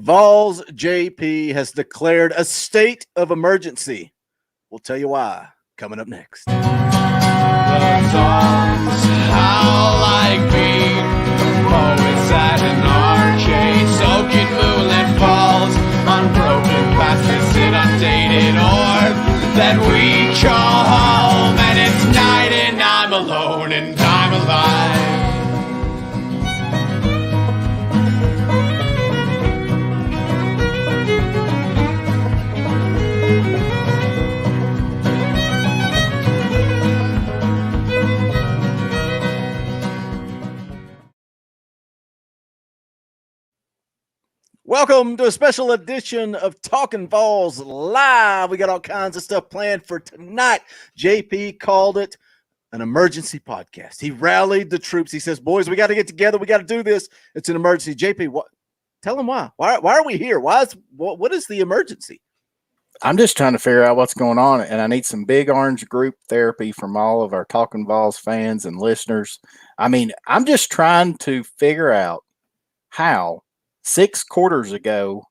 Vols JP has declared a state of emergency. We'll tell you why coming up next. The songs how like me, poets at an arcade, soaking moonlit falls, unbroken passes inundated orb that we call home, and it's night and I'm alone and I'm alive. Welcome to a special edition of Talkin VAWLS Live. We got all kinds of stuff planned for tonight. JP called it an emergency podcast. He rallied the troops. He says, boys, we got to get together. We got to do this. It's an emergency. JP, what? Tell him why. Why are we here? What is the emergency? I'm just trying to figure out what's going on, and I need some big orange group therapy from all of our Talkin VAWLS fans and listeners. I mean, I'm just trying to figure out how 6 quarters ago,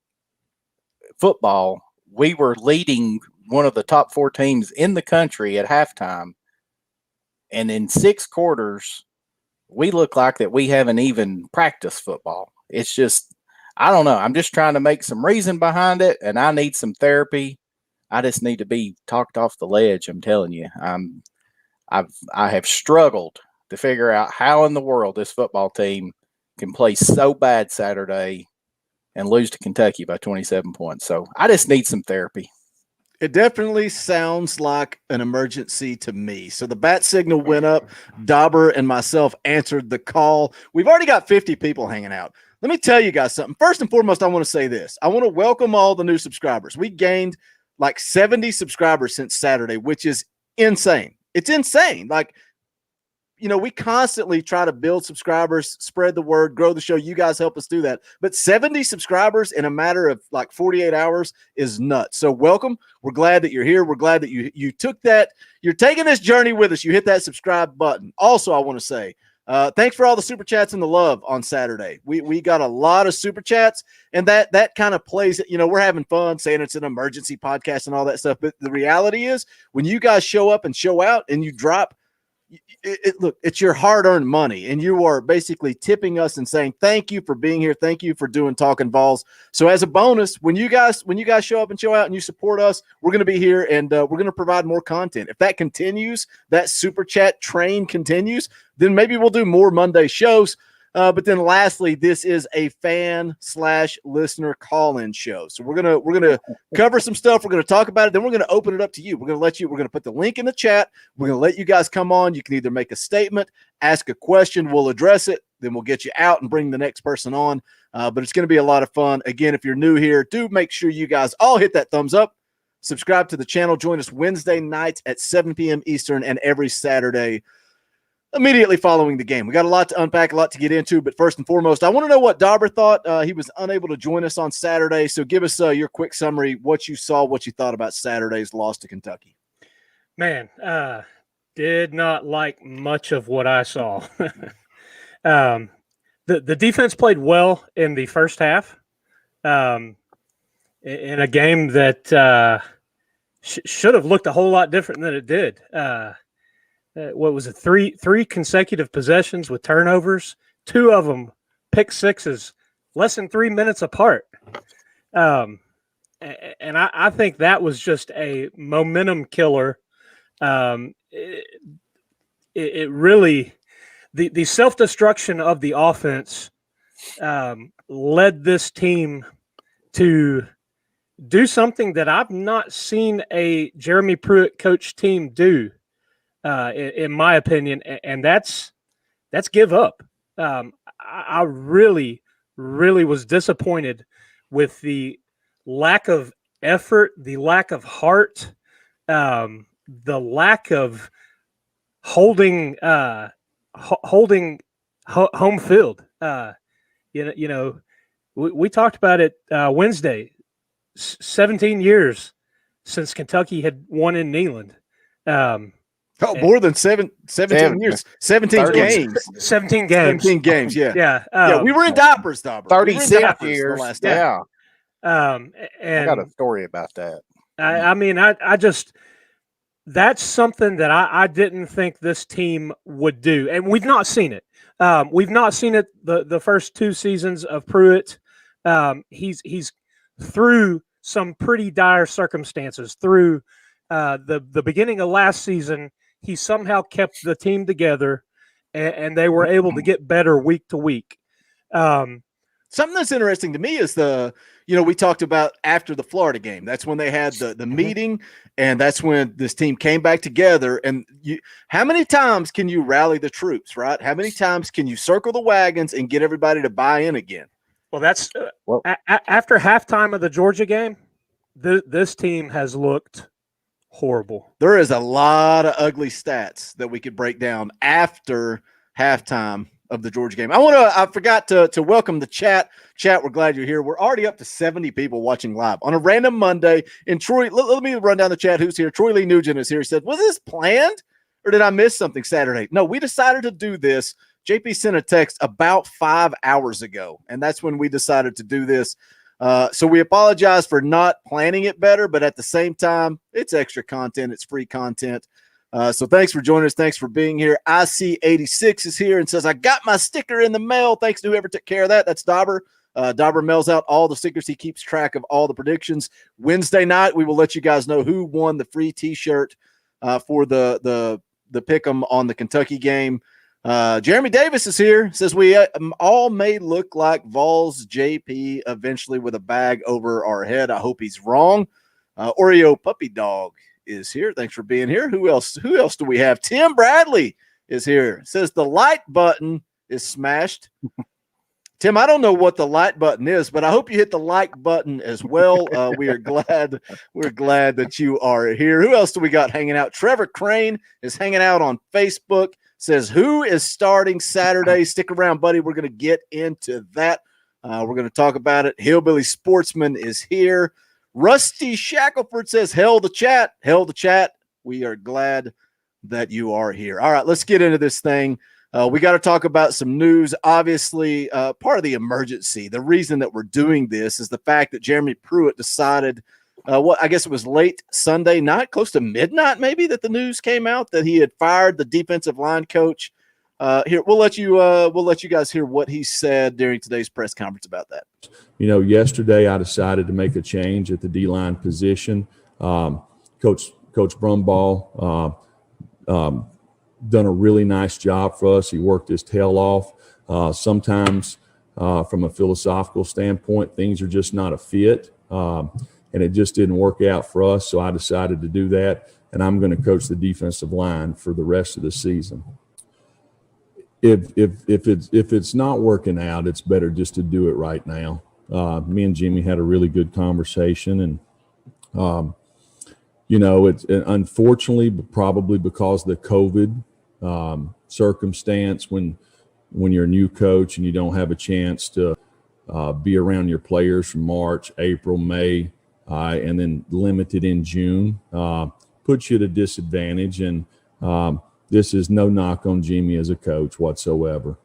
football, we were leading one of the top 4 teams in the country at halftime. And in 6 quarters, we look like that we haven't even practiced football. It's just, I don't know. I'm just trying to make some reason behind it, and I need some therapy. I just need to be talked off the ledge. I'm telling you, I have struggled to figure out how in the world this football team can play so bad Saturday and lose to Kentucky by 27 points. So I just need some therapy. It definitely sounds like an emergency to me. So the bat signal went up. Dobber and myself answered the call. We've already got 50 people hanging out. Let me tell you guys something. First and foremost, I want to say this. I want to welcome all the new subscribers. We gained like 70 subscribers since Saturday, which is insane. It's insane. Like, you know, we constantly try to build subscribers, spread the word, grow the show. You guys help us do that. But 70 subscribers in a matter of like 48 hours is nuts. So welcome. We're glad that you're here. We're glad that you took that. You're taking this journey with us. You hit that subscribe button. Also, I want to say thanks for all the super chats and the love on Saturday. We got a lot of super chats, and that kind of plays it. You know, we're having fun saying it's an emergency podcast and all that stuff. But the reality is when you guys show up and show out and you drop, look, it's your hard-earned money, and you are basically tipping us and saying thank you for being here, thank you for doing Talkin VAWLS. So as a bonus, when you guys show up and show out and you support us, we're going to be here, and we're going to provide more content. If that continues, that super chat train continues, then maybe we'll do more Monday shows. But then lastly, this is a fan/listener call-in show. So we're gonna cover some stuff. We're gonna talk about it. Then we're gonna open it up to you. We're gonna put the link in the chat. We're gonna let you guys come on. You can either make a statement, ask a question. We'll address it. Then we'll get you out and bring the next person on. But it's gonna be a lot of fun. Again, if you're new here, do make sure you guys all hit that thumbs up. Subscribe to the channel. Join us Wednesday nights at 7 p.m. Eastern and every Saturday immediately following the game. We got a lot to unpack, a lot to get into, but first and foremost, I want to know what Dobber thought. He was unable to join us on Saturday, so give us your quick summary, what you saw, what you thought about Saturday's loss to Kentucky. Man, did not like much of what I saw. The defense played well in the first half, in a game that should have looked a whole lot different than it did. What was it? Three consecutive possessions with turnovers, 2 of them pick sixes, less than 3 minutes apart. And I think that was just a momentum killer. It really, the self-destruction of the offense led this team to do something that I've not seen a Jeremy Pruitt coach team do. In my opinion, and that's give up. I really was disappointed with the lack of effort, the lack of heart, the lack of holding home field. We talked about it Wednesday. 17 years since Kentucky had won in Neyland. More than 17 years. 17 games. 17 games. 17 games, yeah. Yeah. We were in diapers, Dobber. 36 years. last yeah. And I got a story about that. I mean, I just, that's something that I didn't think this team would do. And we've not seen it. We've not seen it the first 2 seasons of Pruitt. He's through some pretty dire circumstances. Through the beginning of last season, he somehow kept the team together, and they were able to get better week to week. Something that's interesting to me is we talked about after the Florida game. That's when they had the meeting, and that's when this team came back together. And how many times can you rally the troops, right? How many times can you circle the wagons and get everybody to buy in again? Well, that's after halftime of the Georgia game, this team has looked horrible. There is a lot of ugly stats that we could break down after halftime of the Georgia game. I forgot to welcome the chat. Chat, we're glad you're here. We're already up to 70 people watching live on a random Monday. And Troy, let me run down the chat who's here. Troy Lee Nugent is here. He said, was this planned or did I miss something Saturday? No, we decided to do this. JP sent a text about 5 hours ago, and that's when we decided to do this. So we apologize for not planning it better, but at the same time, it's extra content. It's free content. So thanks for joining us. Thanks for being here. IC86 is here and says, I got my sticker in the mail. Thanks to whoever took care of that. That's Dobber. Dobber mails out all the stickers. He keeps track of all the predictions. Wednesday night, we will let you guys know who won the free T-shirt for the pick'em on the Kentucky game. Jeremy Davis is here. Says we all may look like Vols JP eventually with a bag over our head. I hope he's wrong. Oreo Puppy Dog is here. Thanks for being here. Who else do we have? Tim Bradley is here. Says the like button is smashed. Tim, I don't know what the like button is, but I hope you hit the like button as well. We're glad that you are here. Who else do we got hanging out? Trevor Crane is hanging out on Facebook. Says, who is starting Saturday? Stick around, buddy. We're going to get into that. We're going to talk about it. Hillbilly Sportsman is here. Rusty Shackelford says, hell the chat. Hell the chat. We are glad that you are here. All right, let's get into this thing. We got to talk about some news. Obviously, part of the emergency, the reason that we're doing this is the fact that Jeremy Pruitt decided I guess it was late Sunday night, close to midnight, maybe, that the news came out that he had fired the defensive line coach. Here, we'll let you guys hear what he said during today's press conference about that. Yesterday I decided to make a change at the D-line position. Coach Brumbaugh done a really nice job for us. He worked his tail off. Sometimes from a philosophical standpoint, things are just not a fit. And it just didn't work out for us, so I decided to do that, and I'm going to coach the defensive line for the rest of the season. If it's not working out, it's better just to do it right now. Me and Jimmy had a really good conversation, and it's unfortunately, probably because of the COVID circumstance, when you're a new coach and you don't have a chance to be around your players from March, April, May. And then limited in June, puts you at a disadvantage. And this is no knock on Jimmy as a coach whatsoever.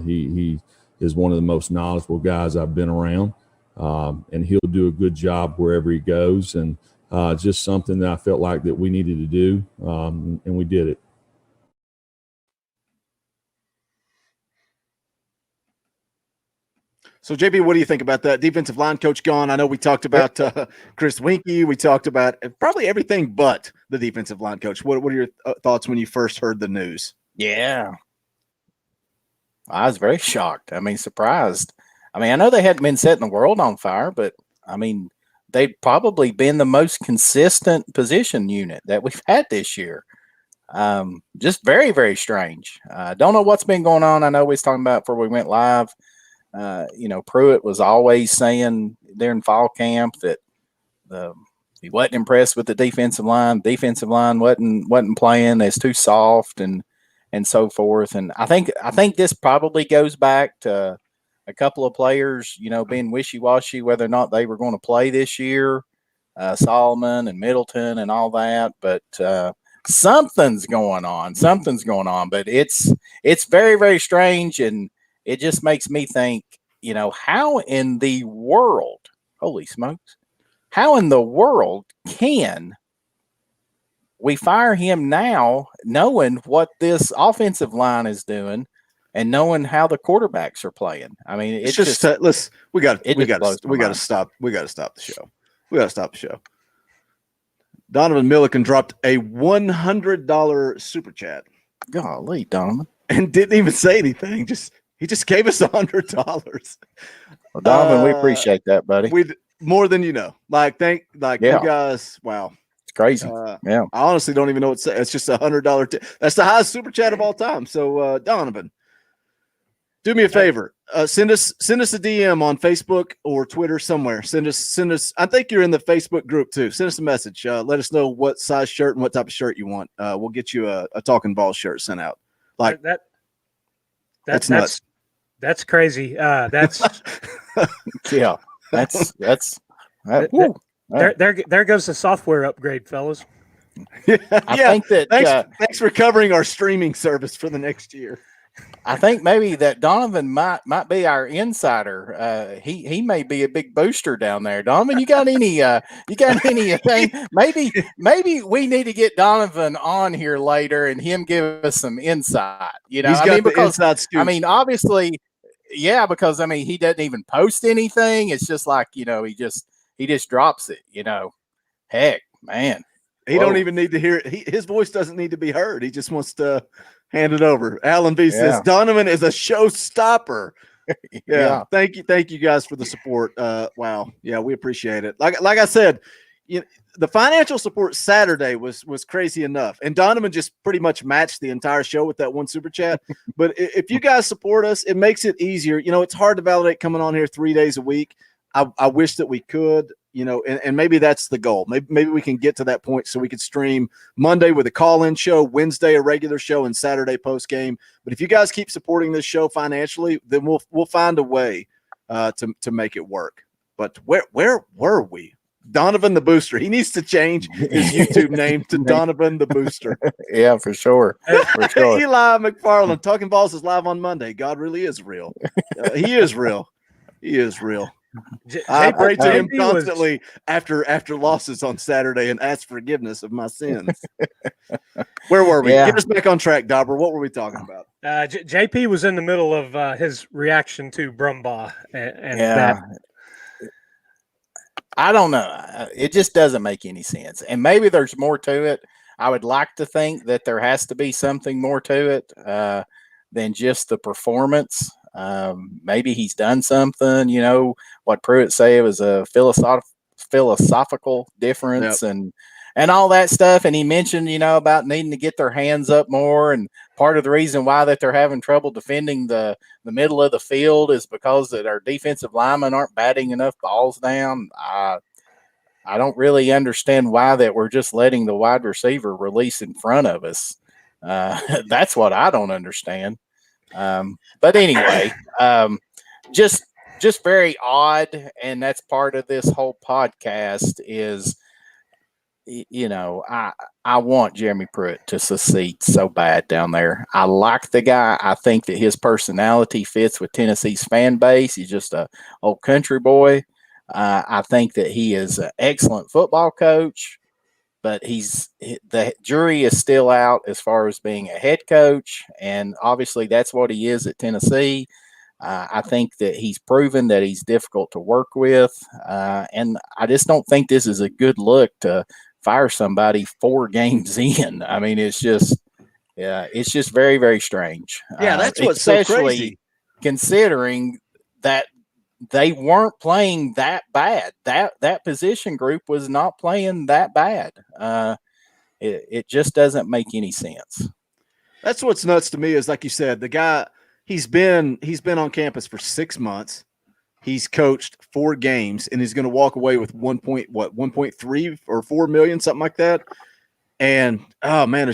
He is one of the most knowledgeable guys I've been around, and he'll do a good job wherever he goes. And just something that I felt like that we needed to do, and we did it. So, JP, what do you think about that? Defensive line coach gone. I know we talked about Chris Winkie. We talked about probably everything but the defensive line coach. What are your thoughts when you first heard the news? Yeah. I was very shocked. Surprised. I know they hadn't been setting the world on fire, but, they'd probably been the most consistent position unit that we've had this year. Just very, very strange. Don't know what's been going on. I know we was talking about before we went live. Pruitt was always saying during fall camp that he wasn't impressed with the defensive line. Defensive line wasn't playing. It's too soft and so forth. And I think this probably goes back to a couple of players, being wishy-washy whether or not they were going to play this year, Solomon and Middleton and all that. But something's going on. But it's very, very strange, and it just makes me think, how in the world holy smokes, how in the world can we fire him now, knowing what this offensive line is doing and knowing how the quarterbacks are playing? I mean, It's just listen. We got to stop. We got to stop the show. We got to stop the show. Donovan Milliken dropped a $100 super chat. Golly, Donovan, and didn't even say anything. He just gave us $100. Well, Donovan, we appreciate that, buddy. We more than you know. You guys. Wow. Crazy. Yeah. I honestly don't even know what to say. It's just $100. That's the highest super chat of all time. So Donovan, do me a favor. Send us a DM on Facebook or Twitter somewhere. Send us. I think you're in the Facebook group too. Send us a message. Let us know what size shirt and what type of shirt you want. We'll get you a Talkin VAWLS shirt sent out. Like that's nuts. That's crazy. That's yeah. That's There goes the software upgrade, fellas. I think that thanks for covering our streaming service for the next year. I think maybe that Donovan might be our insider. He may be a big booster down there. Donovan, you got anything? Maybe we need to get Donovan on here later and him give us some insight. You know, He's got the inside scoop. I mean, obviously, yeah, because I mean he doesn't even post anything. It's just like, you know, he just drops it, you know. Heck, man. He don't even need to hear it. His voice doesn't need to be heard. He just wants to hand it over. Alan B says Donovan is a showstopper. Yeah. Thank you guys for the support. Wow. Yeah, we appreciate it. Like I said, the financial support Saturday was crazy enough. And Donovan just pretty much matched the entire show with that one super chat. But if you guys support us, it makes it easier. You know, it's hard to validate coming on here 3 days a week. I wish that we could, you know, and maybe that's the goal. Maybe we can get to that point so we could stream Monday with a call-in show, Wednesday a regular show, and Saturday post-game. But if you guys keep supporting this show financially, then we'll find a way to make it work. But where were we? Donovan the Booster. He needs to change his YouTube name to Donovan the Booster. Yeah, for sure. For sure. Eli McFarland, Talkin VAWLS is live on Monday. God really is real. He is real. He is real. I pray to him constantly after losses on Saturday and ask forgiveness of my sins. Where were we? Get us back on track, Dobber. What were we talking about? JP was in the middle of his reaction to Brumbaugh and that. I don't know. It just doesn't make any sense. And maybe there's more to it. I would like to think that there has to be something more to it than just the performance. Maybe he's done something, you know, what Pruitt say it was a philosophical difference and all that stuff. And he mentioned, you know, about needing to get their hands up more. And part of the reason why that they're having trouble defending the middle of the field is because that our defensive linemen aren't batting enough balls down. I don't really understand why that we're just letting the wide receiver release in front of us. That's what I don't understand. But anyway, just very odd. And that's part of this whole podcast is, you know, I want Jeremy Pruitt to succeed so bad down there. I like the guy. I think that his personality fits with Tennessee's fan base. He's just a old country boy. I think that he is an excellent football coach, but the jury is still out as far as being a head coach. And obviously that's what he is at Tennessee. I think that he's proven that he's difficult to work with. And I just don't think this is a good look to fire somebody 4 games in. I mean, it's just very, very strange. Yeah, that's what's so crazy. Considering that they weren't playing that bad. That position group was not playing that bad. It just doesn't make any sense. That's what's nuts to me is, like you said, the guy, he's been on campus for 6 months. He's coached 4 games, and he's going to walk away with 1.3 or 4 million, something like that. And oh man,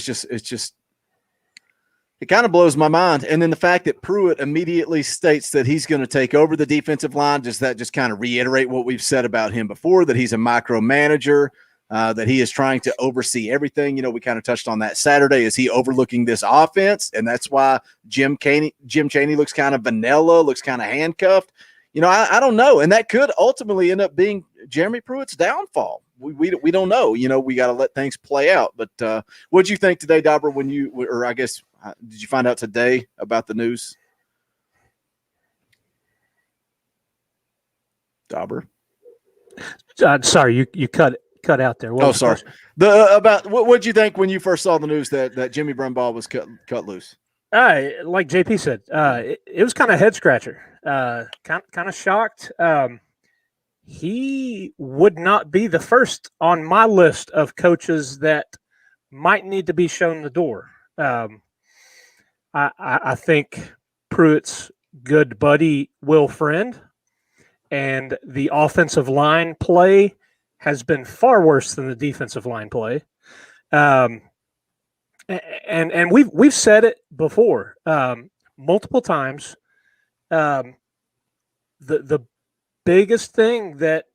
it kind of blows my mind. And then the fact that Pruitt immediately states that he's going to take over the defensive line, just kind of reiterate what we've said about him before, that he's a micromanager, that he is trying to oversee everything. You know, we kind of touched on that Saturday. Is he overlooking this offense? And that's why Jim Chaney looks kind of vanilla, looks kind of handcuffed. I don't know. And that could ultimately end up being Jeremy Pruitt's downfall. We don't know. We got to let things play out. But what did you think today, Dobber, when did you find out today about the news? Dobber? Sorry, you cut out there. Oh, sorry. What did you think when you first saw the news that Jimmy Brumbaugh was cut loose? Like JP said, it was kind of head scratcher. Kind of shocked. He would not be the first on my list of coaches that might need to be shown the door. I think Pruitt's good buddy Will Friend, and the offensive line play has been far worse than the defensive line play. And we've said it before multiple times. The biggest thing that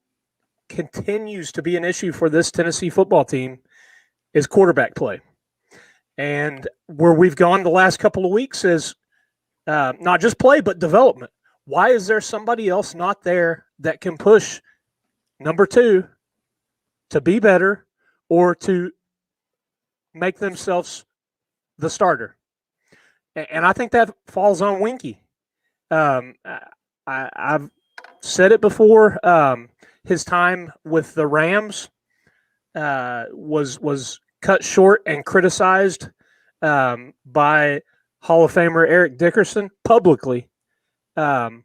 continues to be an issue for this Tennessee football team is quarterback play. And where we've gone the last couple of weeks is not just play, but development. Why is there somebody else not there that can push number 2 to be better or to make themselves the starter? And I think that falls on Winky. I've said it before. His time with the Rams was cut short and criticized by Hall of Famer Eric Dickerson publicly. And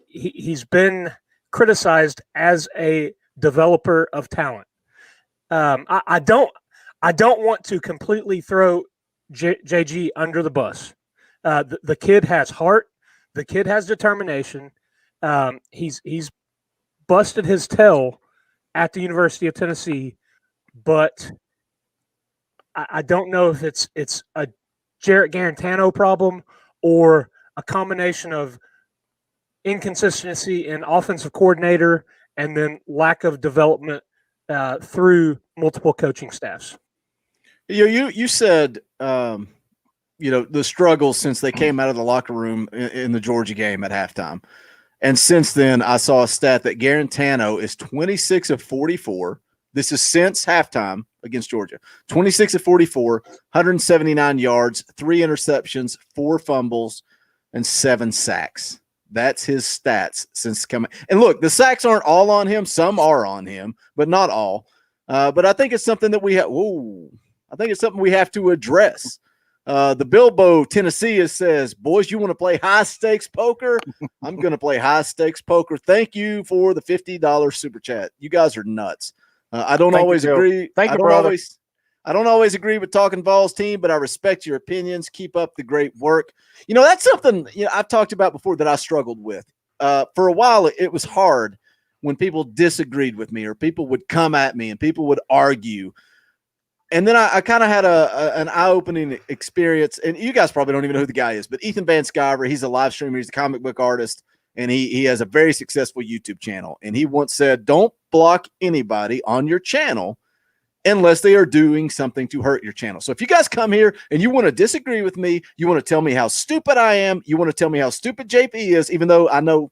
he's been criticized as a developer of talent. I don't want to completely throw JG under the bus. The kid has heart. The kid has determination. He's busted his tail at the University of Tennessee, but I don't know if it's a Jarrett Garantano problem or a combination of inconsistency in offensive coordinator and then lack of development through multiple coaching staffs. You said the struggles since they came out of the locker room in the Georgia game at halftime. And since then, I saw a stat that Garantano is 26 of 44. This is since halftime against Georgia. 26 of 44, 179 yards, 3 interceptions, 4 fumbles, and 7 sacks. That's his stats since coming. And look, the sacks aren't all on him. Some are on him, but not all. But I think it's something that we have. I think it's something we have to address. The Bilbo Tennessee says, boys, you want to play high stakes poker? I'm going to play high stakes poker. Thank you for the $50 super chat. You guys are nuts. I don't always agree. Thank you, brother. I don't always agree with Talkin VAWLS team, but I respect your opinions. Keep up the great work. That's something I've talked about before that I struggled with. For a while, it was hard when people disagreed with me or people would come at me and people would argue. And then I kind of had an eye-opening experience, and you guys probably don't even know who the guy is, but Ethan Van Sciver, he's a live streamer, he's a comic book artist, and he has a very successful YouTube channel. And he once said, don't block anybody on your channel unless they are doing something to hurt your channel. So if you guys come here and you want to disagree with me, you want to tell me how stupid I am, you want to tell me how stupid JP is, even though I know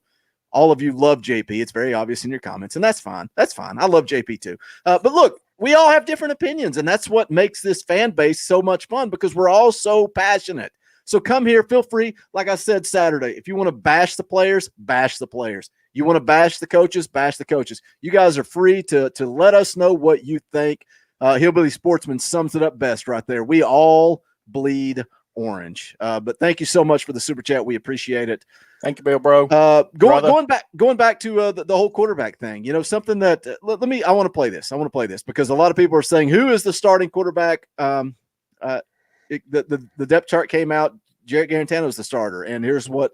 all of you love JP. It's very obvious in your comments, and that's fine. That's fine. I love JP too. But look, we all have different opinions, and that's what makes this fan base so much fun because we're all so passionate. So come here, feel free. Like I said Saturday, if you want to bash the players, bash the players. You want to bash the coaches, bash the coaches. You guys are free to let us know what you think. Hillbilly Sportsman sums it up best right there. We all bleed orange. But thank you so much for the super chat. We appreciate it. Thank you, Bill, bro. Going back to the whole quarterback thing, something that I want to play this. I want to play this because a lot of people are saying, who is the starting quarterback? The depth chart came out. Jarrett Garantano is the starter. And here's what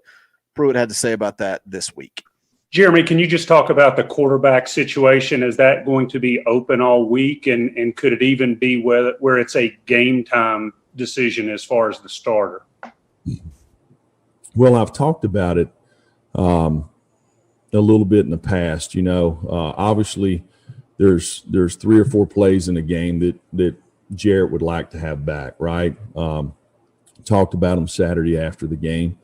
Pruitt had to say about that this week. Jeremy, can you just talk about the quarterback situation? Is that going to be open all week? And could it even be where it's a game time decision as far as the starter? Well, I've talked about it a little bit in the past. Obviously there's 3 or 4 plays in a game that Jarrett would like to have back, right? Talked about them Saturday after the game.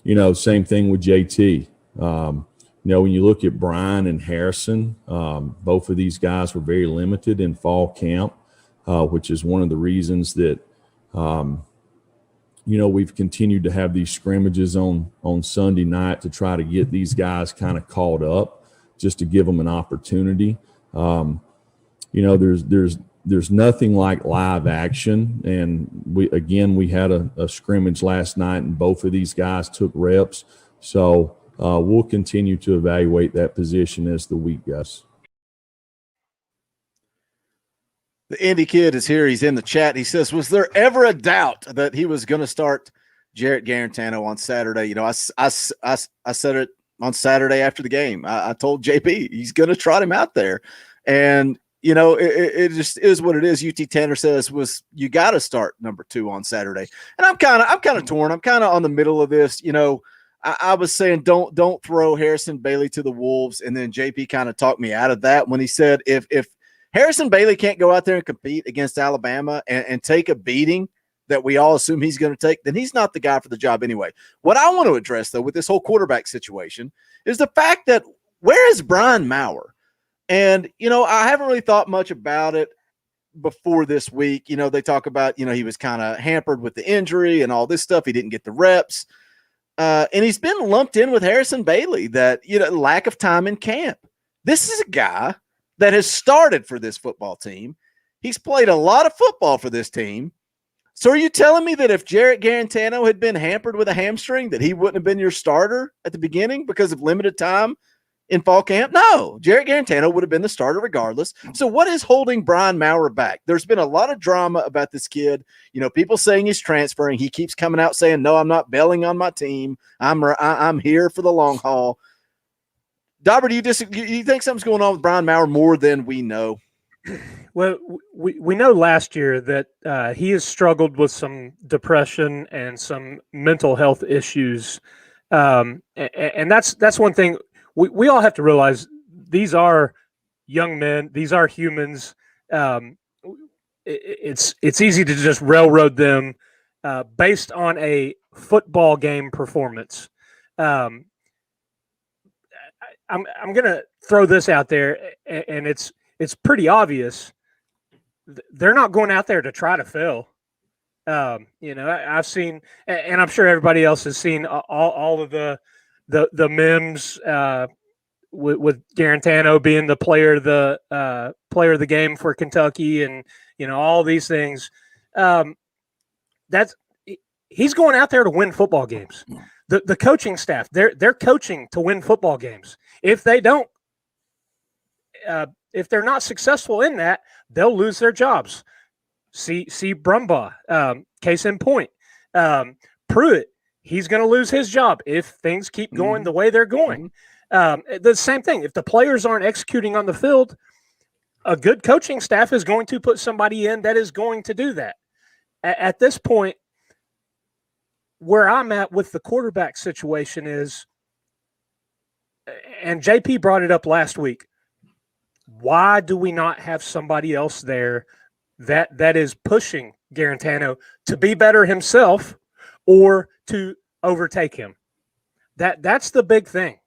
Same thing with JT. When you look at Brian and Harrison, both of these guys were very limited in fall camp, which is one of the reasons that, we've continued to have these scrimmages on Sunday night to try to get these guys kind of caught up, just to give them an opportunity. There's nothing like live action. And we had a scrimmage last night, and both of these guys took reps. So we'll continue to evaluate that position as the week goes. The Indy kid is here. He's in the chat. He says, was there ever a doubt that he was going to start Jarrett Garantano on Saturday? I said it on Saturday after the game. I told JP he's going to trot him out there. And, it just is what it is. UT Tanner says you got to start number 2 on Saturday. And I'm kind of torn. I'm kind of on the middle of this. I was saying don't throw Harrison Bailey to the Wolves, and then JP kind of talked me out of that when he said if Harrison Bailey can't go out there and compete against Alabama and take a beating that we all assume he's going to take, then he's not the guy for the job anyway. What I want to address, though, with this whole quarterback situation is the fact that where is Brian Maurer? And, I haven't really thought much about it before this week. They talk about, he was kind of hampered with the injury and all this stuff. He didn't get the reps. And he's been lumped in with Harrison Bailey, that, lack of time in camp. This is a guy that has started for this football team. He's played a lot of football for this team. So are you telling me that if Jarrett Garantano had been hampered with a hamstring, that he wouldn't have been your starter at the beginning because of limited time in fall camp? No, Jarrett Garantano would have been the starter regardless. So what is holding Brian Maurer back? There's been a lot of drama about this kid. People saying he's transferring. He keeps coming out saying, no, I'm not bailing on my team. I'm here for the long haul. Dobber, do you think something's going on with Brian Maurer more than we know? Well, we know last year that he has struggled with some depression and some mental health issues. And that's one thing we all have to realize. These are young men. These are humans. It's easy to just railroad them based on a football game performance. I'm going to throw this out there, and it's pretty obvious. They're not going out there to try to fail. I've seen, and I'm sure everybody else has seen all of the memes with Garantano being the player of the game for Kentucky, and all these things. He's going out there to win football games. The coaching staff, they're coaching to win football games. If they don't, if they're not successful in that, they'll lose their jobs. See Brumbaugh, case in point. Pruitt, he's going to lose his job if things keep going the way they're going. The same thing. If the players aren't executing on the field, a good coaching staff is going to put somebody in that is going to do that. At this point, where I'm at with the quarterback situation is, and JP brought it up last week, why do we not have somebody else there that is pushing Garantano to be better himself or to overtake him? That's the big thing.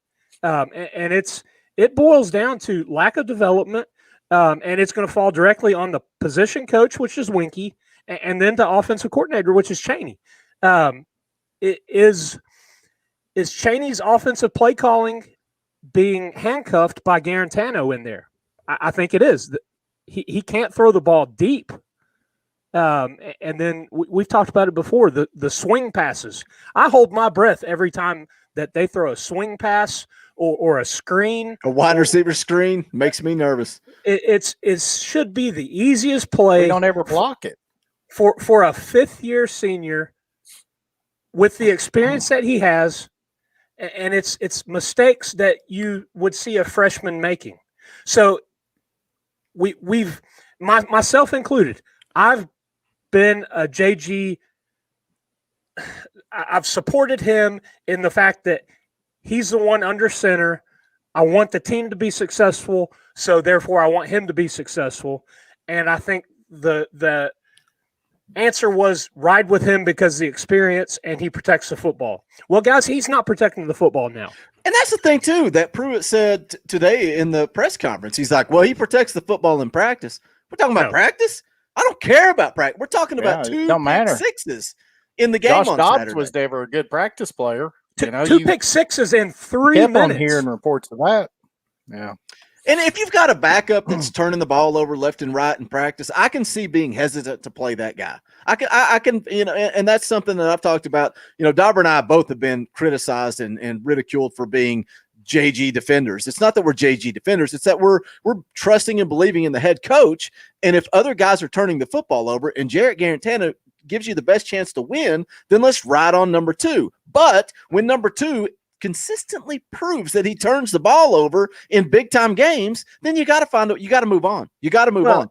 And it boils down to lack of development, and it's going to fall directly on the position coach, which is Winky, and then the offensive coordinator, which is Chaney. Is Chaney's offensive play calling being handcuffed by Garantano in there? I think it is. He can't throw the ball deep. And then we've talked about it before, the swing passes. I hold my breath every time that they throw a swing pass or a screen. A wide receiver screen makes me nervous. It should be the easiest play. We don't ever block it. For a fifth-year senior with the experience that he has, and it's mistakes that you would see a freshman making. So we've myself included, I've been a JG. I've supported him in the fact that he's the one under center. I want the team to be successful, so therefore I want him to be successful. And I think the answer was ride with him because of the experience and he protects the football. Well, guys, he's not protecting the football now. And that's the thing, too, that Pruitt said today in the press conference. He's like, well, he protects the football in practice. We're talking about practice? I don't care about practice. We're talking about two pick sixes in the game Josh on Dobbs Saturday. was never a good practice player. Two pick sixes in 3 kept minutes. on hearing reports of that. Yeah. And if you've got a backup that's turning the ball over left and right in practice, I can see being hesitant to play that guy. I can, and that's something that I've talked about. Dobber and I both have been criticized and ridiculed for being JG defenders. It's not that we're JG defenders. It's that we're trusting and believing in the head coach. And if other guys are turning the football over and Jarrett Garantano gives you the best chance to win, then let's ride on number 2. But when number 2 consistently proves that he turns the ball over in big time games, then you got to move on. You got to move on.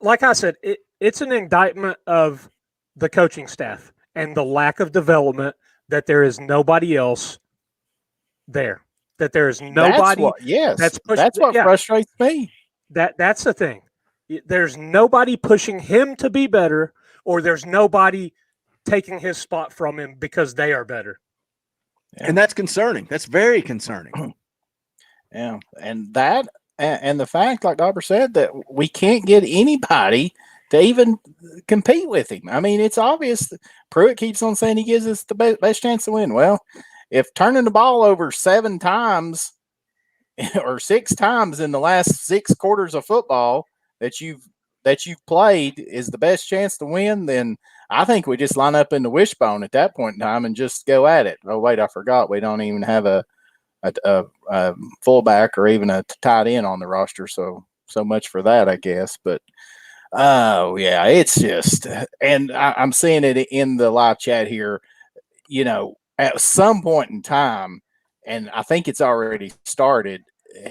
Like I said, it's an indictment of the coaching staff and the lack of development, that there is nobody else there, that there is nobody. That's what frustrates me. That's the thing. There's nobody pushing him to be better, or there's nobody taking his spot from him because they are better. Yeah. And that's concerning. That's very concerning. Yeah. And the fact, like Dobber said, that we can't get anybody to even compete with him. I mean, it's obvious. Pruitt keeps on saying he gives us the best chance to win. Well, if turning the ball over 7 times or 6 times in the last 6 quarters of football that you've played is the best chance to win, then I think we just line up in the wishbone at that point in time and just go at it. Oh, wait, I forgot. We don't even have a fullback or even a tight end on the roster. So much for that, I guess. But, yeah, it's just – and I'm seeing it in the live chat here, at some point in time, and I think it's already started,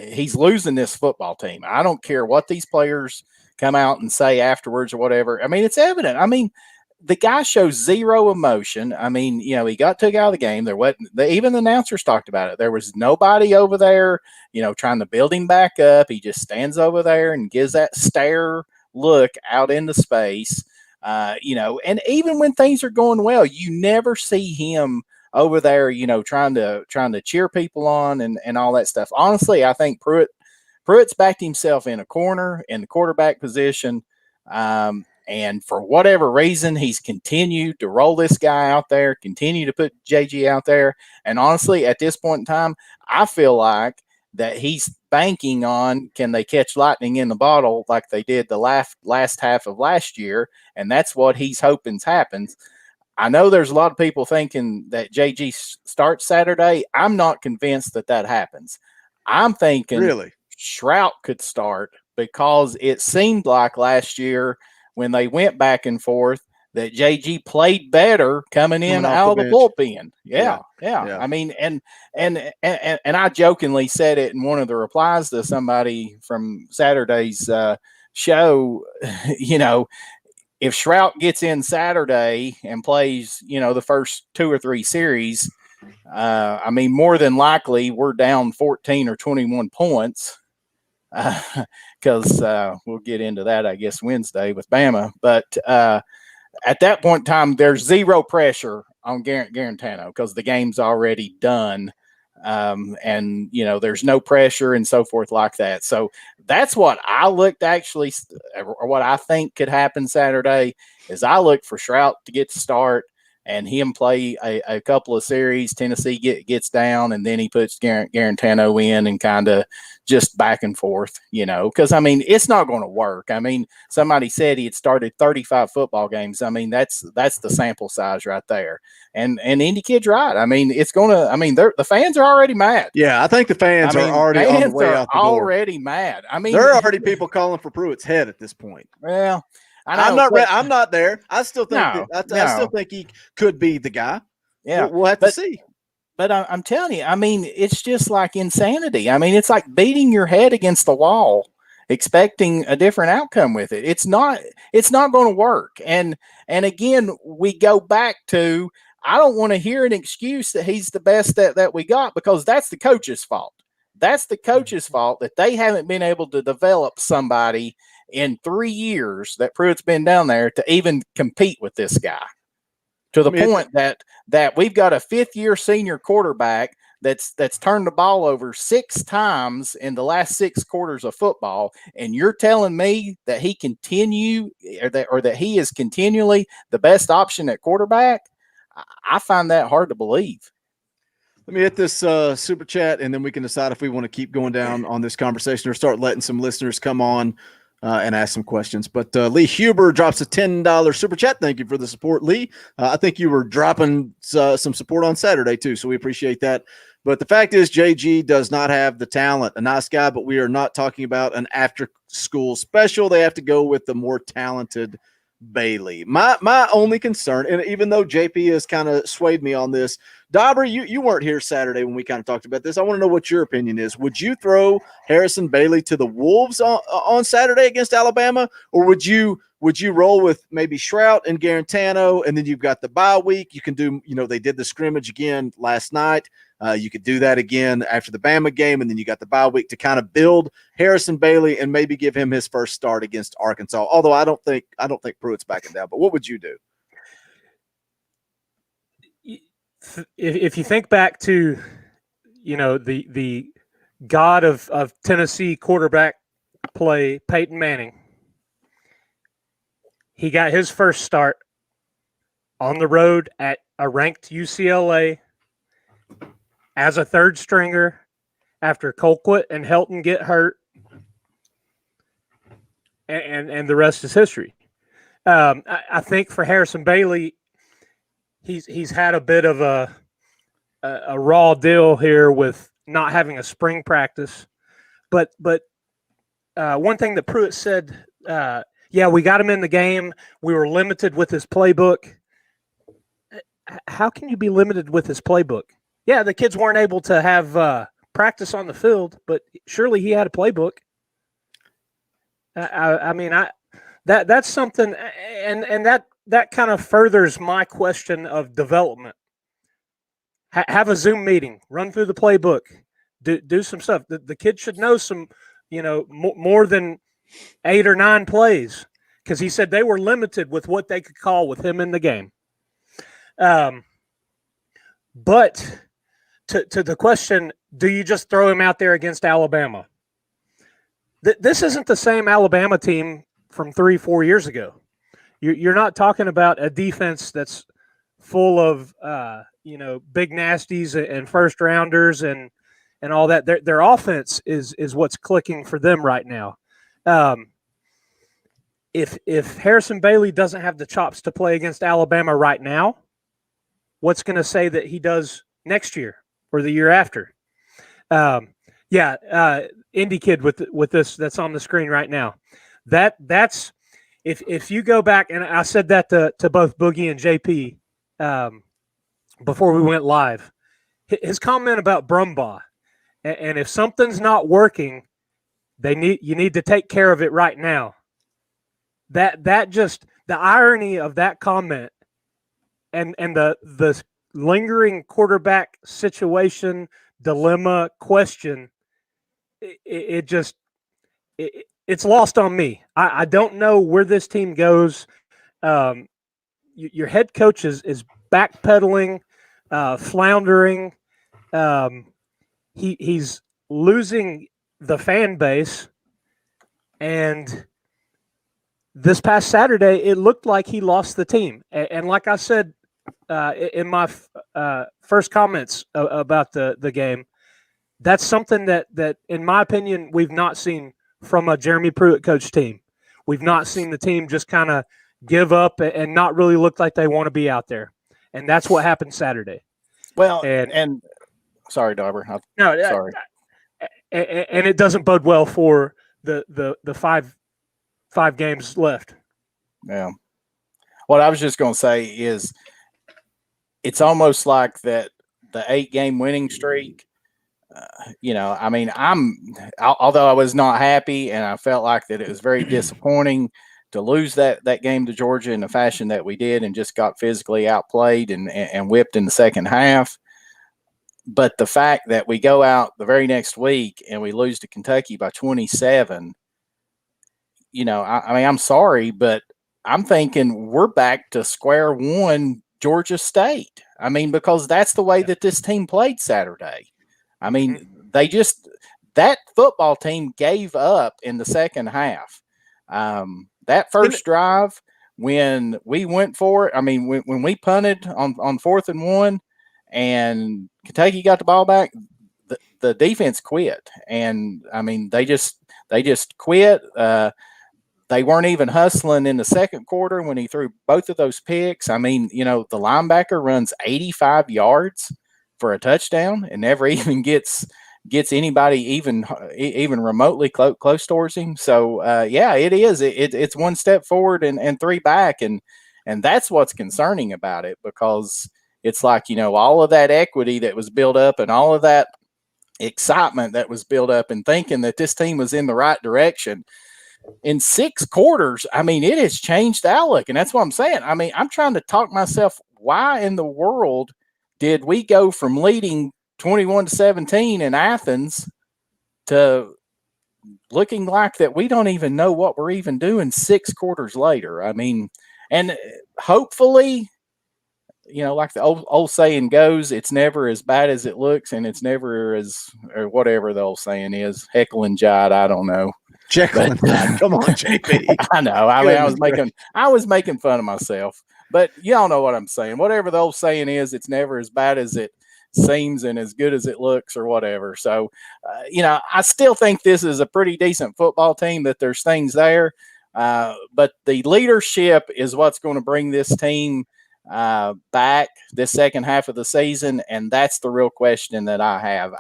he's losing this football team. I don't care what these players come out and say afterwards or whatever. I mean, it's evident. I mean, the guy shows zero emotion. I mean, he got took out of the game. There wasn't, even the announcers talked about it. There was nobody over there, trying to build him back up. He just stands over there and gives that stare look out into space. And even when things are going well, you never see him over there, trying to cheer people on and all that stuff. Honestly, I think Pruitt's backed himself in a corner in the quarterback position. And for whatever reason, he's continued to roll this guy out there, continue to put JG out there. And honestly, at this point in time, I feel like that he's banking on, can they catch lightning in the bottle like they did the last half of last year? And that's what he's hoping happens. I know there's a lot of people thinking that JG starts Saturday. I'm not convinced that happens. I'm thinking really Shrout could start, because it seemed like last year when they went back and forth that JG played better coming out of the bullpen. Yeah. I mean, and I jokingly said it in one of the replies to somebody from Saturday's show, if Shrout gets in Saturday and plays, the first 2 or 3 series, I mean, more than likely we're down 14 or 21 points. Because we'll get into that, I guess, Wednesday with Bama. But at that point in time, there's zero pressure on Garantano because the game's already done. And, there's no pressure and so forth like that. So that's what I looked actually, or what I think could happen Saturday, is I look for Shrout to get to start and him play a couple of series. Tennessee gets down, and then he puts Garantano in and kind of just back and forth, because, I mean, it's not going to work. I mean, somebody said he had started 35 football games. I mean, that's the sample size right there. And Indy Kid's right. I mean, it's going to – I mean, the fans are already mad. Yeah, I think the fans are already on the way out the door. Already mad. I mean – there are already people calling for Pruitt's head at this point. Well – I'm not there. I still think I still think he could be the guy. Yeah, we'll have to see. But I'm telling you, I mean, it's just like insanity. I mean, it's like beating your head against the wall, expecting a different outcome with it. It's not going to work. And again, we go back to, I don't want to hear an excuse that he's the best that we got, because that's the coach's fault. That's the coach's fault that they haven't been able to develop somebody in 3 years that Pruitt's been down there to even compete with this guy. To the point that we've got a 5th-year senior quarterback that's turned the ball over 6 times in the last 6 quarters of football, and you're telling me that he that he is continually the best option at quarterback? I find that hard to believe. Let me hit this super chat, and then we can decide if we want to keep going down on this conversation or start letting some listeners come on and ask some questions. But Lee Huber drops a $10 super chat. Thank you for the support, Lee. I think you were dropping some support on Saturday too, so we appreciate that. But the fact is, JG does not have the talent. A nice guy, but we are not talking about an after-school special. They have to go with the more talented Bailey. My only concern, and even though JP has kind of swayed me on this, Dobber, you weren't here Saturday when we kind of talked about this. I want to know what your opinion is. Would you throw Harrison Bailey to the Wolves on Saturday against Alabama, or would you roll with maybe Shrout and Garantano, and then you've got the bye week? You can do, they did the scrimmage again last night. You could do that again after the Bama game, and then you got the bye week to kind of build Harrison Bailey and maybe give him his first start against Arkansas. Although I don't think Pruitt's backing down. But what would you do? If you think back to, the god of Tennessee quarterback play, Peyton Manning, he got his first start on the road at a ranked UCLA as a third stringer after Colquitt and Helton get hurt, and the rest is history. I think for Harrison Bailey, he's had a bit of a raw deal here with not having a spring practice, but one thing that Pruitt said, we got him in the game. We were limited with his playbook. How can you be limited with his playbook? Yeah, the kids weren't able to have practice on the field, but surely he had a playbook. That's something, and that kind of furthers my question of development. Have a Zoom meeting, run through the playbook, do some stuff. The kids should know some, more than 8 or 9 plays, because he said they were limited with what they could call with him in the game. But to the question, do you just throw him out there against Alabama? This isn't the same Alabama team from 3-4 years ago. You're not talking about a defense that's full of big nasties and first rounders and all that. Their offense is what's clicking for them right now. If Harrison Bailey doesn't have the chops to play against Alabama right now, what's going to say that he does next year or the year after? Indie kid with this that's on the screen right now. That's if you go back, and I said that to both Boogie and JP before we went live. His comment about Brumbaugh, and if something's not working, you need to take care of it right now. That just the irony of that comment and the lingering quarterback situation, dilemma, question, it's lost on me. I don't know where this team goes. Your head coach is backpedaling, floundering. He's losing the fan base, and this past Saturday, it looked like he lost the team. And like I said in my first comments about the game, that's something that, in my opinion, we've not seen from a Jeremy Pruitt coach team. We've not seen the team just kind of give up and not really look like they want to be out there. And that's what happened Saturday. Well, and sorry, Dobber. Sorry. And it doesn't bode well for the five games left. Yeah. What I was just going to say is it's almost like that the 8-game winning streak, although I was not happy and I felt like that it was very disappointing to lose that game to Georgia in the fashion that we did and just got physically outplayed and whipped in the second half. But the fact that we go out the very next week and we lose to Kentucky by 27, I mean, I'm sorry, but I'm thinking we're back to square one, Georgia State. I mean, because that's the way that this team played Saturday. I mean, that football team gave up in the second half. That first drive, when we went for it, I mean, when we punted on 4th and 1 and Kentucky got the ball back, the defense quit. And I mean, they just quit. They weren't even hustling in the second quarter when he threw both of those picks. I mean, the linebacker runs 85 yards for a touchdown and never even gets anybody even remotely close towards him. So yeah, it is. It's one step forward and 3 back, and that's what's concerning about it, because it's like, all of that equity that was built up and all of that excitement that was built up and thinking that this team was in the right direction. In 6 quarters, I mean, it has changed the outlook. And that's what I'm saying. I mean, I'm trying to talk myself, why in the world did we go from leading 21-17 in Athens to looking like that we don't even know what we're even doing 6 quarters later? I mean, and hopefully, like the old saying goes, it's never as bad as it looks, and it's never as, or whatever the old saying is, heckle and jive. I don't know. Jekyll and Hyde. Come on, JP. I know. I mean, I was making fun of myself, but y'all know what I'm saying. Whatever the old saying is, it's never as bad as it seems and as good as it looks, or whatever. So, I still think this is a pretty decent football team, that there's things there. But the leadership is what's going to bring this team back this second half of the season. And that's the real question that I have.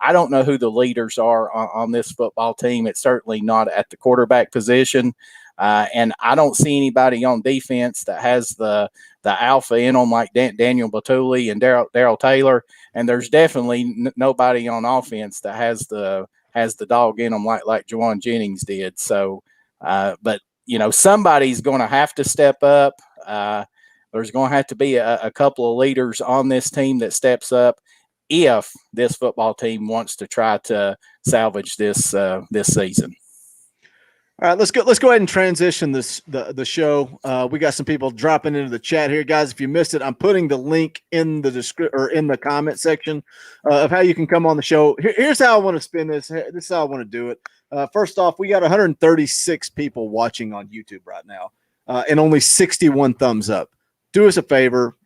I don't know who the leaders are on this football team. It's certainly not at the quarterback position. And I don't see anybody on defense that has the alpha in them like Daniel Batuli and Darrell Taylor. And there's definitely nobody on offense that has the dog in them like Juwan Jennings did. So, but somebody's going to have to step up. There's going to have to be a couple of leaders on this team that steps up if this football team wants to try to salvage this season. All right, let's go ahead and transition the show. We got some people dropping into the chat here, guys. If you missed it, I'm putting the link in the in the comment section of how you can come on the show. Here's how I want to spin this. This is how I want to do it. First off, we got 136 people watching on YouTube right now, and only 61 thumbs up. Do us a favor.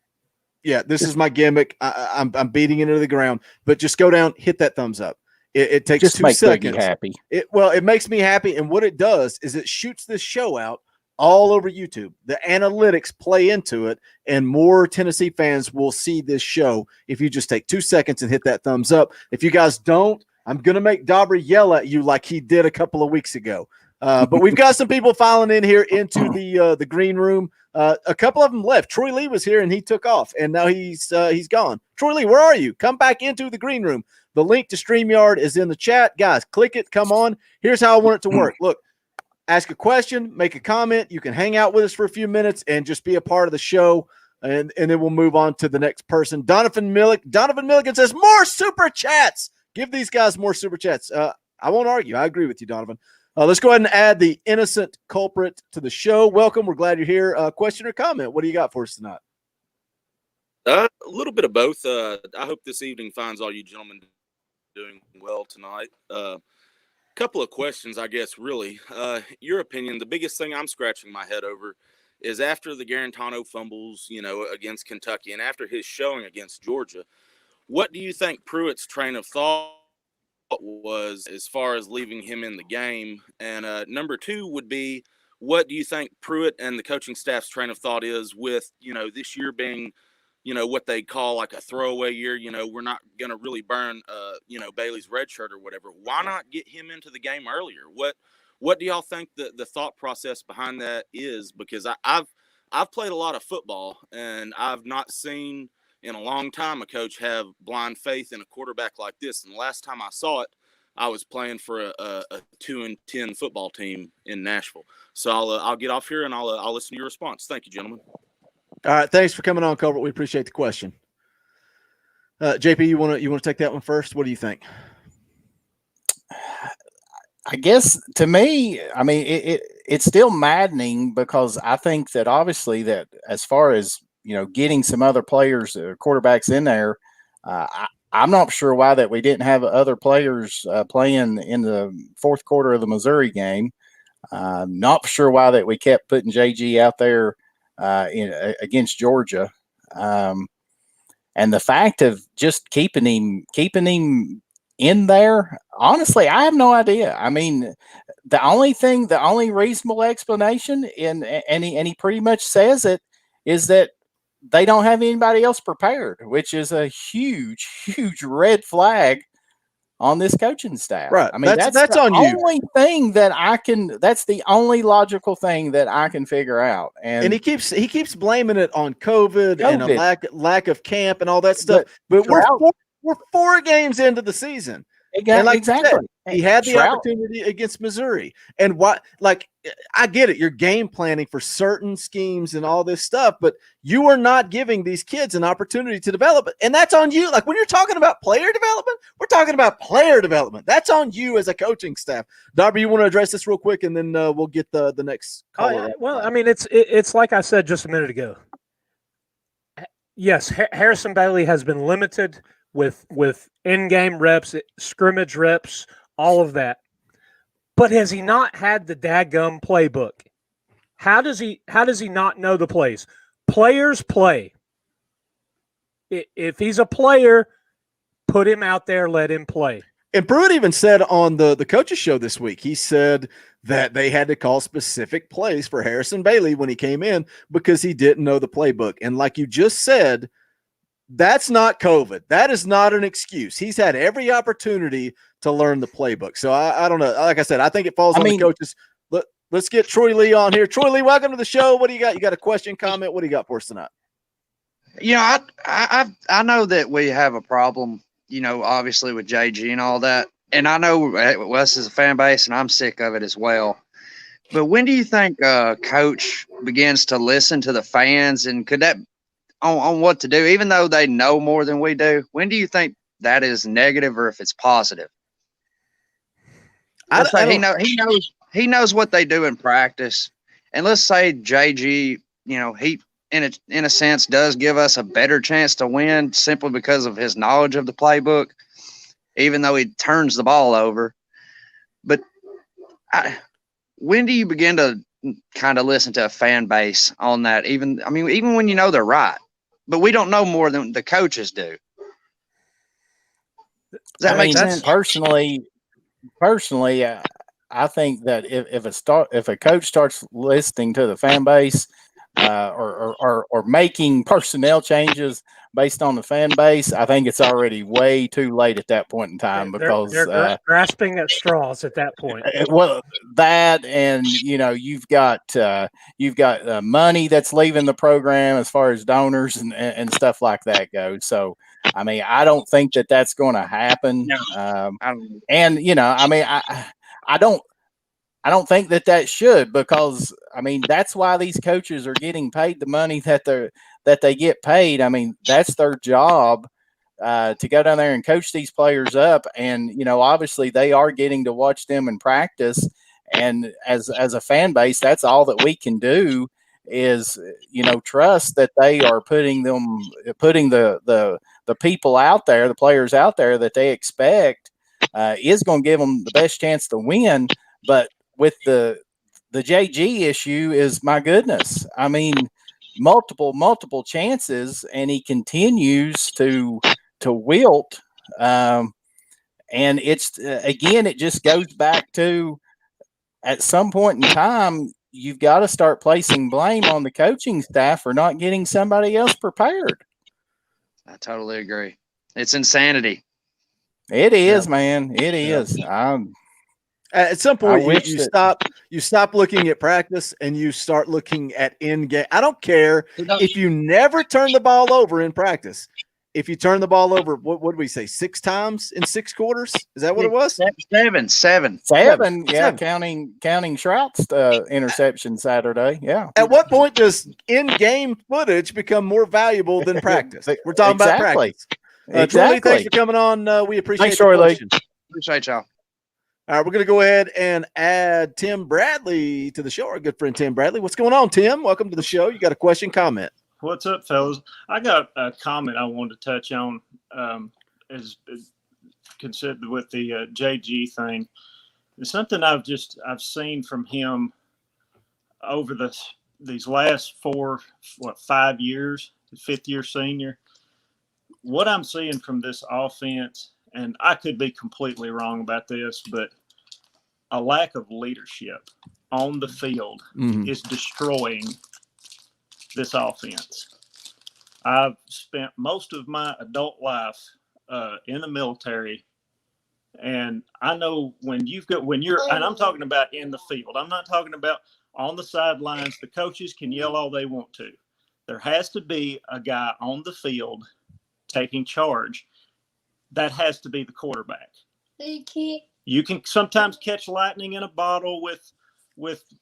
Yeah, this is my gimmick. I'm beating it into the ground, but just go down, hit that thumbs up. It takes just 2 make seconds. Boogie happy. It makes me happy, and what it does is it shoots this show out all over YouTube. The analytics play into it, and more Tennessee fans will see this show if you just take 2 seconds and hit that thumbs up. If you guys don't, I'm gonna make Dobber yell at you like he did a couple of weeks ago. But we've got some people filing in here into the green room. A couple of them left. Troy Lee was here and he took off, and now he's gone. Troy Lee, where are you? Come back into the green room. The link to StreamYard is in the chat. Guys, click it. Come on. Here's how I want it to work. Look, ask a question, make a comment. You can hang out with us for a few minutes and just be a part of the show, and then we'll move on to the next person. Donovan Milligan says, more super chats. Give these guys more super chats. I won't argue. I agree with you, Donovan. Let's go ahead and add the innocent culprit to the show. Welcome. We're glad you're here. Question or comment? What do you got for us tonight? A little bit of both. I hope this evening finds all you gentlemen doing well tonight. Couple of questions, I guess, really. Your opinion, the biggest thing I'm scratching my head over is after the Garantano fumbles, against Kentucky, and after his showing against Georgia, what do you think Pruitt's train of thought was as far as leaving him in the game? And number 2 would be, what do you think Pruitt and the coaching staff's train of thought is with, this year being, what they call like a throwaway year? We're not going to really burn, Bailey's red shirt or whatever. Why not get him into the game earlier? What do y'all think the thought process behind that is? Because I've played a lot of football, and I've not seen in a long time a coach have blind faith in a quarterback like this. And the last time I saw it, I was playing for a 2-10 football team in Nashville. So I'll get off here and I'll listen to your response. Thank you, gentlemen. All right, thanks for coming on, Colbert. We appreciate the question. JP, you want to take that one first? What do you think? I guess to me, I mean, it's still maddening because I think that obviously that as far as, getting some other players, quarterbacks in there, I'm not sure why that we didn't have other players playing in the fourth quarter of the Missouri game. Not sure why that we kept putting JG out there against Georgia. And the fact of just keeping him in there, honestly, I have no idea. I mean, the only reasonable explanation, and he pretty much says it, is that they don't have anybody else prepared, which is a huge, huge red flag on this coaching staff. Right. I mean, that's the on you. only thing that that's the only logical thing that I can figure out. And he keeps blaming it on COVID and a lack of camp and all that stuff. But we're 4 games into the season. And like exactly. You said, he had the opportunity against Missouri. And I get it. You're game planning for certain schemes and all this stuff, but you are not giving these kids an opportunity to develop. And that's on you. Like when you're talking about player development, we're talking about player development. That's on you as a coaching staff. Dobber, you want to address this real quick, and then we'll get the next caller. Well, I mean, it's like I said just a minute ago. Yes, Harrison Bailey has been limited with in-game reps, scrimmage reps, all of that. But has he not had the daggum playbook? How does he not know the plays? Players play. If he's a player, put him out there, let him play. And Pruitt even said on the coaches show this week, he said that they had to call specific plays for Harrison Bailey when he came in because he didn't know the playbook. And like you just said, that's not COVID. That is not an excuse. He's had every opportunity to learn the playbook. So I don't know. Like I said, I think it falls on the coaches. Let's get Troy Lee on here. Troy Lee, welcome to the show. What do you got? You got a question, comment? What do you got for us tonight? I know that we have a problem, obviously with JG and all that. And I know Wes is a fan base, and I'm sick of it as well. But when do you think coach begins to listen to the fans, and could that on what to do, even though they know more than we do? When do you think that is negative, or if it's positive? He knows what they do in practice, and let's say JG, he in a sense does give us a better chance to win simply because of his knowledge of the playbook, even though he turns the ball over. But when do you begin to kind of listen to a fan base on that? Even when they're right, but we don't know more than the coaches do. Does that make sense? Personally, I think that if a coach starts listening to the fan base or making personnel changes based on the fan base, I think it's already way too late at that point in time, because they're grasping at straws at that point. Well, that, and you've got money that's leaving the program as far as donors and stuff like that goes. So I don't think that that's going to happen. No. I don't think that should, because that's why these coaches are getting paid the money that they get paid. That's their job, to go down there and coach these players up. And obviously they are getting to watch them in practice. And as a fan base, that's all that we can do is trust that they are putting the people out there, the players out there that they expect is going to give them the best chance to win. But with the JG issue is, my goodness, multiple chances, and he continues to wilt. And it's again, it just goes back to, at some point in time, you've got to start placing blame on the coaching staff for not getting somebody else prepared. I totally agree. It's insanity. It is, man. It is. At some point, you stop looking at practice and you start looking at in-game. I don't care if you never turn the ball over in practice. If you turn the ball over, what did we say, 6 times in 6 quarters? Is that what it was? Seven. Yeah, counting Shrout's interception Saturday. Yeah. At what point does in-game footage become more valuable than practice? We're talking about practice. Troy, thanks for coming on. We appreciate the question. Appreciate y'all. All right, we're going to go ahead and add Tim Bradley to the show. Our good friend Tim Bradley. What's going on, Tim? Welcome to the show. You got a question, comment? What's up, fellas? I got a comment I wanted to touch on as considered with the JG thing. It's something I've seen from him over these last 5 years, fifth year senior. What I'm seeing from this offense, and I could be completely wrong about this, but a lack of leadership on the field is destroying this offense. I've spent most of my adult life in the military, and I know when you're, and I'm talking about in the field. I'm not talking about on the sidelines. The coaches can yell all they want to. There has to be a guy on the field taking charge. That has to be the quarterback. You can sometimes catch lightning in a bottle with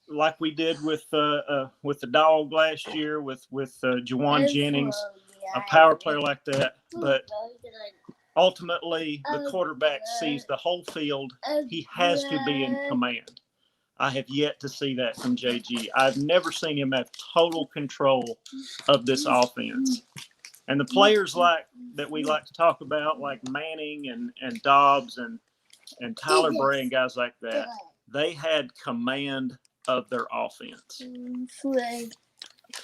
like we did with the dog last year with Juwan Jennings, a power player like that. But ultimately, the quarterback sees the whole field. He has to be in command. I have yet to see that from JG. I've never seen him have total control of this offense. And the players that we like to talk about, like Manning and Dobbs and Tyler Bray and guys like that, they had command of their offense.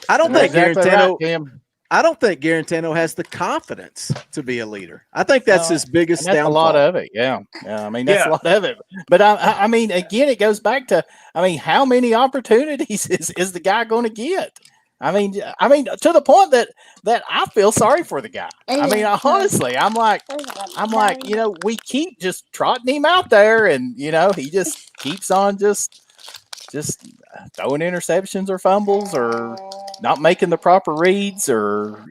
I don't think Garantano. Tim. I don't think Garantano has the confidence to be a leader. I think that's his biggest That's downfall. a lot of it. Yeah. I mean, that's a lot of it. But I mean, again, it goes back to, how many opportunities is the guy going to get? I mean, to the point that I feel sorry for the guy. I mean, honestly, I'm like, we keep just trotting him out there, and he just keeps on just throwing interceptions or fumbles or not making the proper reads or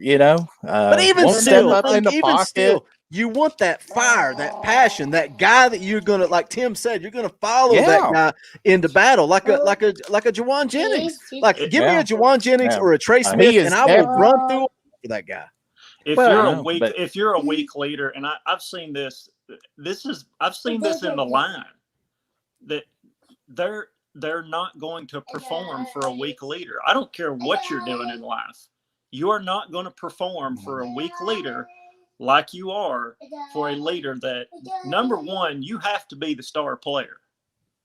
but even still, you want that fire, that passion, that guy that you're gonna, like Tim said, you're gonna follow that guy into battle, like a Juwan Jennings. Like, give me a Juwan Jennings or a Trey Smith, and I will run through for that guy. If you're a weak leader, and I've seen this. I've seen this in the line that they're not going to perform for a weak leader. I don't care what you're doing in life. You are not going to perform for a weak leader like you are for a leader that, number one, you have to be the star player.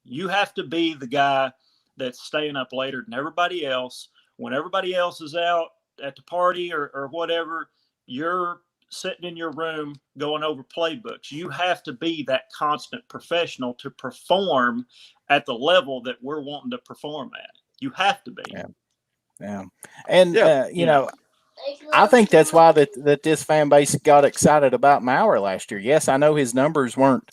You have to be the guy that's staying up later than everybody else. When everybody else is out at the party or whatever, you're sitting in your room going over playbooks. You have to be that constant professional to perform at the level that we're wanting to perform at. You have to be. Yeah. And, I think that's why that this fan base got excited about Maurer last year. Yes, I know his numbers weren't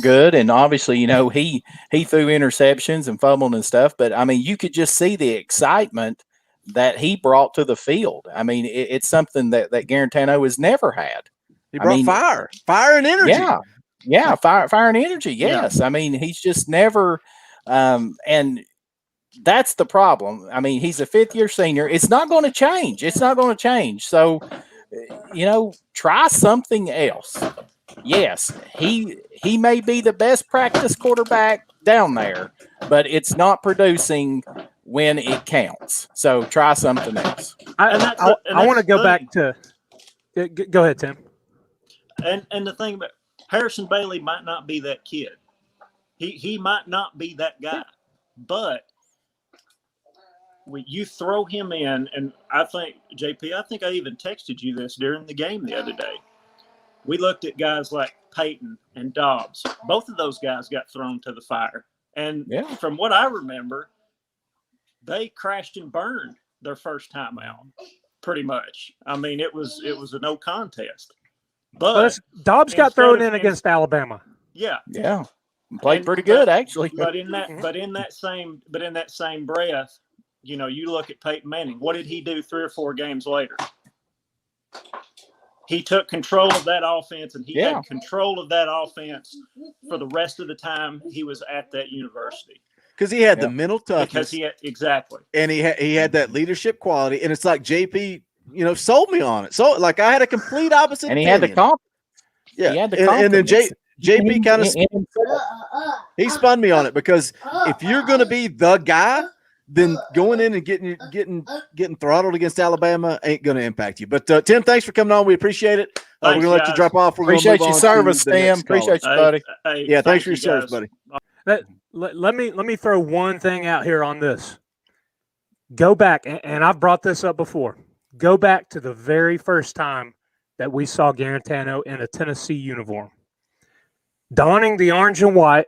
good, and obviously, he threw interceptions and fumbled and stuff. But I mean, you could just see the excitement that he brought to the field. I mean, it's something that Garantano has never had. He brought fire and energy. Yeah, fire and energy. Yes, I mean, he's just never, and that's the problem. I mean, he's a fifth-year senior. It's not going to change. So, try something else. Yes, he may be the best practice quarterback down there, but it's not producing when it counts. So try something else. I want to go back to – go ahead, Tim. And the thing about Harrison Bailey might not be that kid. He might not be that guy, but – when you throw him in, and I think, JP, I even texted you this during the game the other day. We looked at guys like Peyton and Dobbs. Both of those guys got thrown to the fire. And from what I remember, they crashed and burned their first time out, pretty much. I mean, it was a no contest. But Dobbs got thrown in against Alabama. Yeah. Yeah. Played pretty good, actually. But in that same breath, you look at Peyton Manning. What did he do 3 or 4 games later? He took control of that offense, and he had control of that offense for the rest of the time he was at that university. Because he had the mental toughness. Because he had, exactly. And he had that leadership quality. And it's like JP, sold me on it. So, like, I had a complete opposite and he opinion. had the confidence. Yeah. He had the and then confidence. JP kind of he spun me on it because if you're going to be the guy, then going in and getting throttled against Alabama ain't going to impact you. But Tim, thanks for coming on. We appreciate it. We're going to let you drop off. We're Appreciate your service, Tim. Appreciate you, buddy. Yeah, thanks for your service, buddy. Let me throw one thing out here on this. Go back, and I've brought this up before. Go back to the very first time that we saw Garantano in a Tennessee uniform, donning the orange and white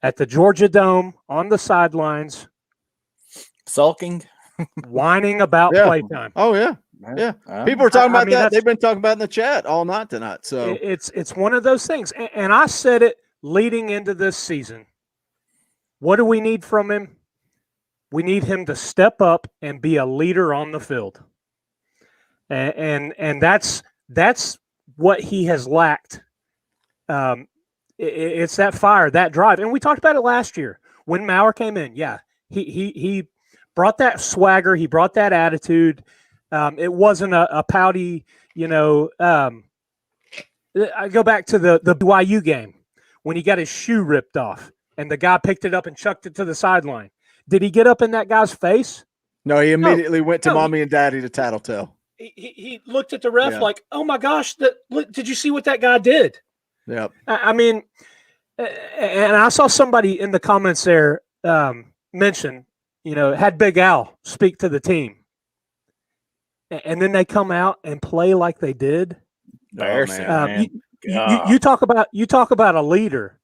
at the Georgia Dome on the sidelines, sulking, whining about playtime. Oh yeah. Yeah, people are talking about that. They've been talking about it in the chat all night tonight. So it's one of those things, and I said it leading into this season. What do we need from him? We need him to step up and be a leader on the field, and that's what he has lacked. It's that fire, that drive, and we talked about it last year when Maurer came in. Yeah, he brought that swagger, he brought that attitude. It wasn't a pouty, I go back to the BYU game when he got his shoe ripped off and the guy picked it up and chucked it to the sideline. Did he get up in that guy's face? No, he immediately went to mommy and daddy to tattletale. He looked at the ref like, oh my gosh, did you see what that guy did? Yeah. I mean, and I saw somebody in the comments there mention, had Big Al speak to the team. And then they come out and play like they did. Embarrassing, you talk about a leader.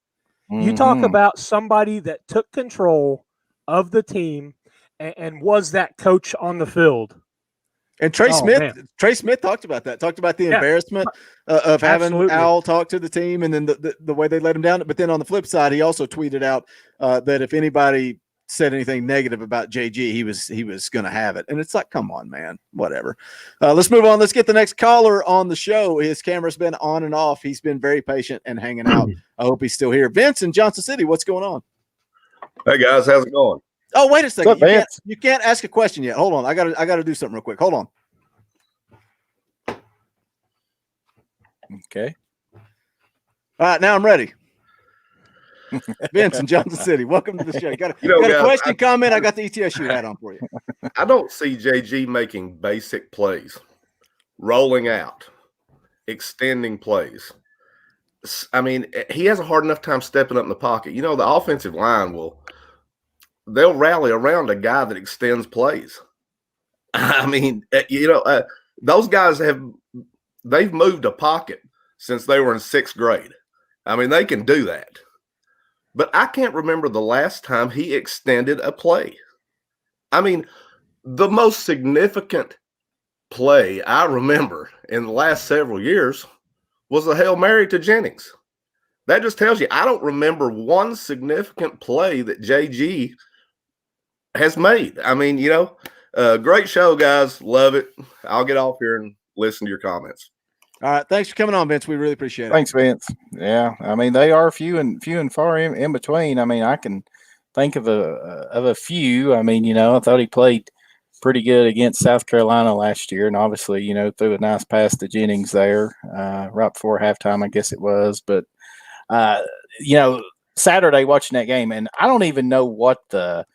Mm-hmm. You talk about somebody that took control of the team and was that coach on the field. And Trey Smith talked about that. Talked about the embarrassment of having Al talk to the team, and then the way they let him down. But then on the flip side, he also tweeted out that if anybody said anything negative about JG, he was going to have it. And it's like, come on, man, whatever. Let's move on. Let's get the next caller on the show. His camera's been on and off. He's been very patient and hanging out. I hope he's still here. Vince in Johnson City, what's going on? Hey guys, how's it going? Oh, wait a second. What's up, you can't ask a question yet. Hold on. I gotta do something real quick. Hold on. Okay. All right, now I'm ready. Vince in Johnson City, welcome to the show. Got a question, comment? I got the ETSU hat on for you. I don't see JG making basic plays, rolling out, extending plays. I mean, he has a hard enough time stepping up in the pocket. The offensive line they'll rally around a guy that extends plays. I mean, those guys they've moved a pocket since they were in 6th grade. I mean, they can do that. But I can't remember the last time he extended a play. I mean, the most significant play I remember in the last several years was the Hail Mary to Jennings. That just tells you I don't remember one significant play that JG has made. I mean, great show, guys. Love it. I'll get off here and listen to your comments. All right. Thanks for coming on, Vince. We really appreciate it. Thanks, Vince. Yeah. I mean, they are few and far in between. I mean, I can think of a few. I mean, I thought he played pretty good against South Carolina last year. And obviously, threw a nice pass to Jennings there right before halftime, I guess it was. But, Saturday watching that game, and I don't even know what the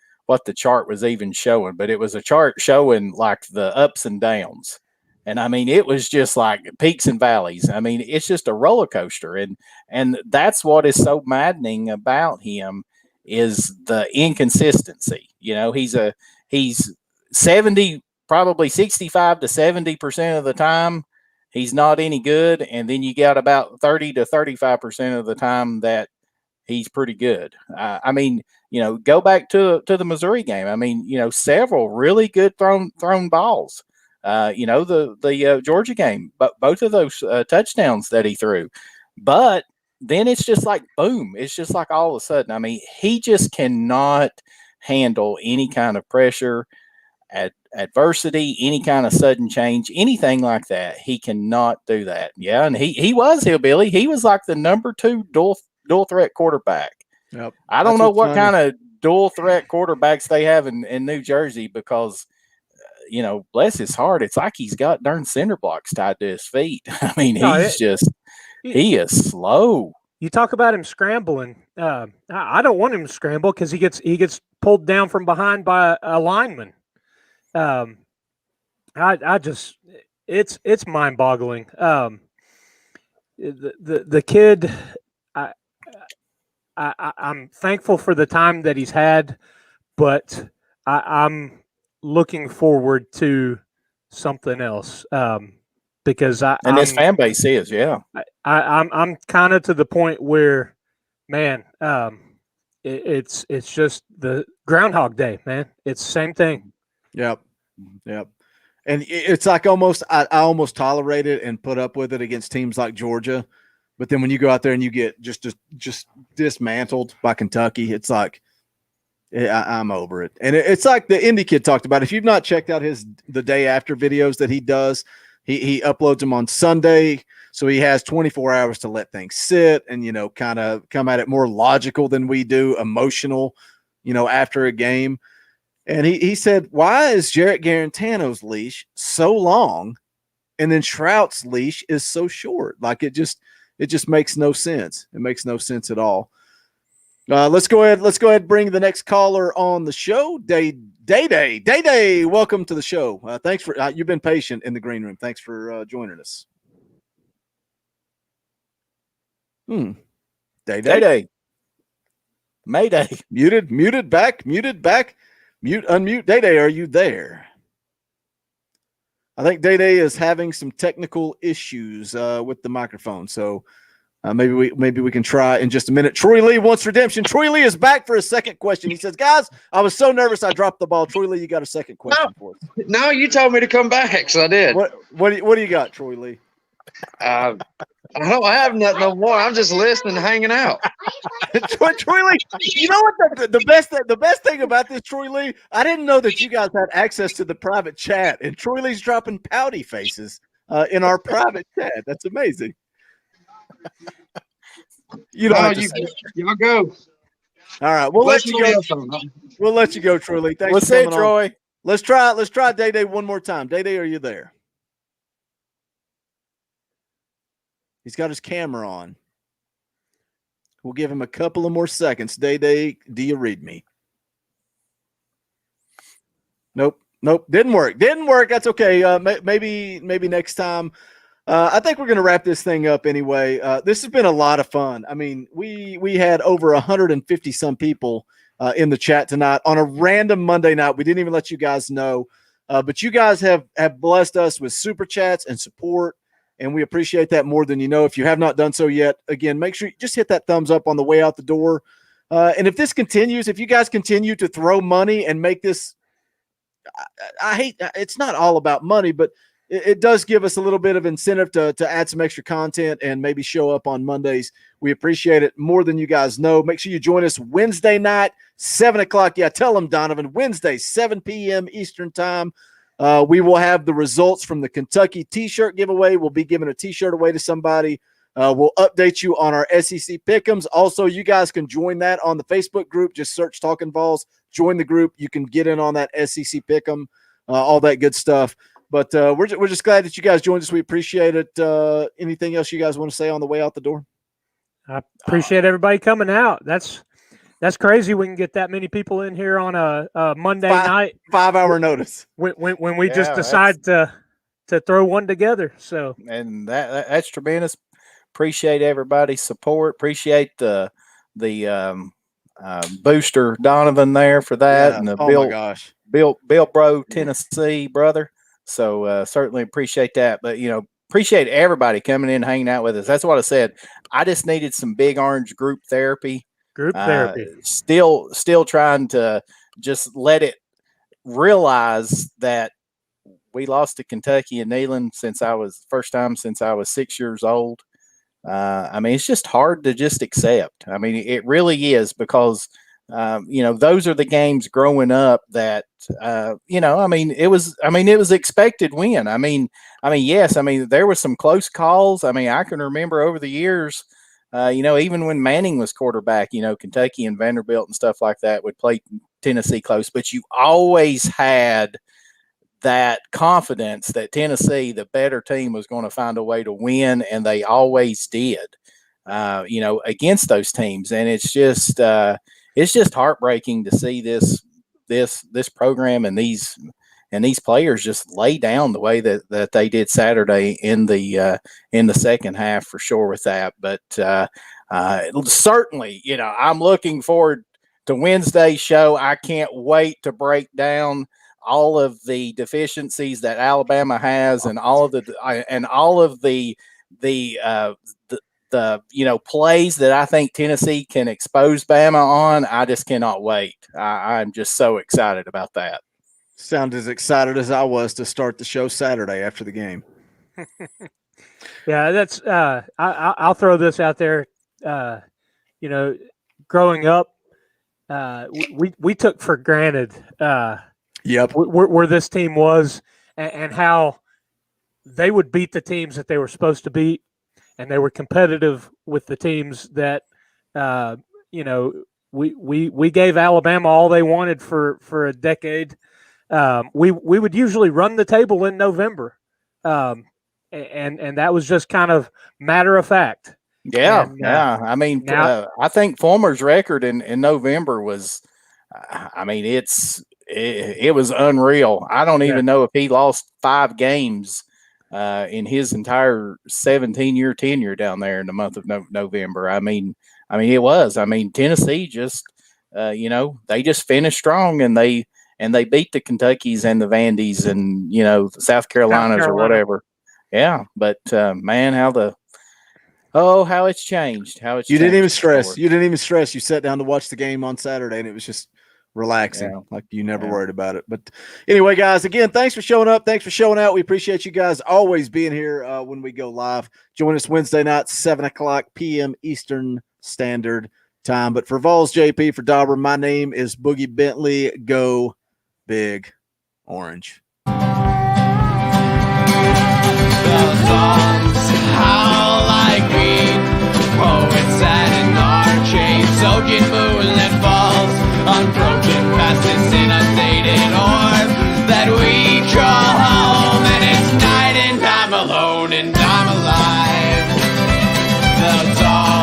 chart was even showing, but it was a chart showing like the ups and downs. And I mean, it was just like peaks and valleys. I mean, it's just a roller coaster. And that's what is so maddening about him is the inconsistency. He's 70, probably 65 to 70% of the time, he's not any good. And then you got about 30 to 35% of the time that he's pretty good. I mean, go back to the Missouri game. I mean, several really good thrown balls. The Georgia game, but both of those touchdowns that he threw. But then it's just like, boom. It's just like all of a sudden. I mean, he just cannot handle any kind of pressure, adversity, any kind of sudden change, anything like that. He cannot do that. Yeah, and he was Hillbilly. He was like the number 2 dual threat quarterback. Yep. I don't know what kind of dual threat quarterbacks they have in New Jersey because – bless his heart, it's like he's got darn cinder blocks tied to his feet. I mean, he's just He is slow. You talk about him scrambling. I don't want him to scramble because he gets pulled down from behind by a lineman. I just it's mind boggling. The kid, I'm thankful for the time that he's had, but I'm looking forward to something else. Because His fan base is, yeah. I'm kind of to the point where, man, it's just the Groundhog Day, man. It's the same thing. Yep. And it's like I almost tolerate it and put up with it against teams like Georgia, but then when you go out there and you get just dismantled by Kentucky, it's like I'm over it. And it's like the indie kid talked about. If you've not checked out the day after videos that he does. He uploads them on Sunday, so he has 24 hours to let things sit and, kind of come at it more logical than we do, emotional, after a game. And he said, why is Jarrett Garantano's leash so long and then Trout's leash is so short? Like it just makes no sense. It makes no sense at all. Let's go ahead and bring the next caller on the show. Day, welcome to the show. Thanks for you've been patient in the green room. Thanks for joining us. Day. Mayday. Muted, back. Mute, unmute. Day, are you there? I think Day is having some technical issues with the microphone, so maybe we can try in just a minute. Troy Lee wants redemption. Troy Lee is back for a second question. He says, guys, I was so nervous I dropped the ball. Troy Lee, you got a second question for us. No, you told me to come back, so I did. What do you got, Troy Lee? I don't have nothing no more. I'm just listening, hanging out. Troy Lee, you know what the best thing about this, Troy Lee? I didn't know that you guys had access to the private chat, and Troy Lee's dropping pouty faces in our private chat. That's amazing. You don't y'all go. All right, we'll let you go. We'll let you go, Troy Lee. Thanks What's for coming it, Troy? on. Let's try Day one more time. Day, are you there? He's got his camera on. We'll give him a couple of more seconds. Day, do you read me? Nope. Didn't work. That's okay. Maybe next time. I think we're going to wrap this thing up anyway. This has been a lot of fun. I mean, we had over 150 some people in the chat tonight on a random Monday night. We didn't even let you guys know, but you guys have blessed us with super chats and support, and we appreciate that more than you know. If you have not done so yet, again, make sure you just hit that thumbs up on the way out the door. And if this continues, if you guys continue to throw money and make this, I hate, it's not all about money, but it does give us a little bit of incentive to add some extra content and maybe show up on Mondays. We appreciate it more than you guys know. Make sure you join us Wednesday night, 7 o'clock. Yeah, tell them, Donovan. Wednesday, 7 p.m. Eastern time. We will have the results from the Kentucky T-shirt giveaway. We'll be giving a T-shirt away to somebody. We'll update you on our SEC Pick'ems. Also, you guys can join that on the Facebook group. Just search Talkin VAWLS. Join the group. You can get in on that SEC Pick'em, all that good stuff. But we're just glad that you guys joined us. We appreciate it. Anything else you guys want to say on the way out the door? I appreciate everybody coming out. That's crazy. We can get that many people in here on a Monday night. 5-hour notice. When we just decide to throw one together. So and that's tremendous. Appreciate everybody's support. Appreciate the booster Donovan there for that, and the Bill Bro Tennessee brother. So certainly appreciate that. But appreciate everybody coming in, hanging out with us. That's what I said. I just needed some big orange group therapy. Still trying to just let it realize that we lost to Kentucky and Neyland first time since I was 6 years old. I mean, it's just hard to just accept. I mean, it really is, because those are the games growing up that it was expected win. I mean, yes, there were some close calls. I mean, I can remember over the years, even when Manning was quarterback, Kentucky and Vanderbilt and stuff like that would play Tennessee close, but you always had that confidence that Tennessee, the better team, was going to find a way to win, and they always did. Against those teams, and it's just heartbreaking to see this program and these players just lay down the way that they did Saturday in the second half, for sure with that. But certainly, I'm looking forward to Wednesday's show. I can't wait to break down all of the deficiencies that Alabama has, and all of the plays that I think Tennessee can expose Bama on. I just cannot wait. I'm just so excited about that. Sound as excited as I was to start the show Saturday after the game. Yeah, that's I'll throw this out there. Growing up, we took for granted where this team was, and how they would beat the teams that they were supposed to beat, and they were competitive with the teams that we gave Alabama all they wanted for a decade. We would usually run the table in November, and that was just kind of matter of fact. Yeah. I mean, I think Fulmer's record in November was, it was unreal. I don't even know if he lost 5 games in his entire 17-year tenure down there in the month of November. I mean, it was. Tennessee just, they just finished strong, and they beat the Kentuckys and the Vandies and the South Carolinas or whatever. Yeah, but man, how it's changed. You didn't even stress. You didn't even stress. You sat down to watch the game on Saturday, and it was just relaxing, like you never worried about it. But anyway, guys, again, thanks for showing up. Thanks for showing out. We appreciate you guys always being here when we go live. Join us Wednesday night, 7:00 p.m. Eastern Standard Time. But for Vols JP, for Dobber, my name is Boogie Bentley. Go Big Orange. The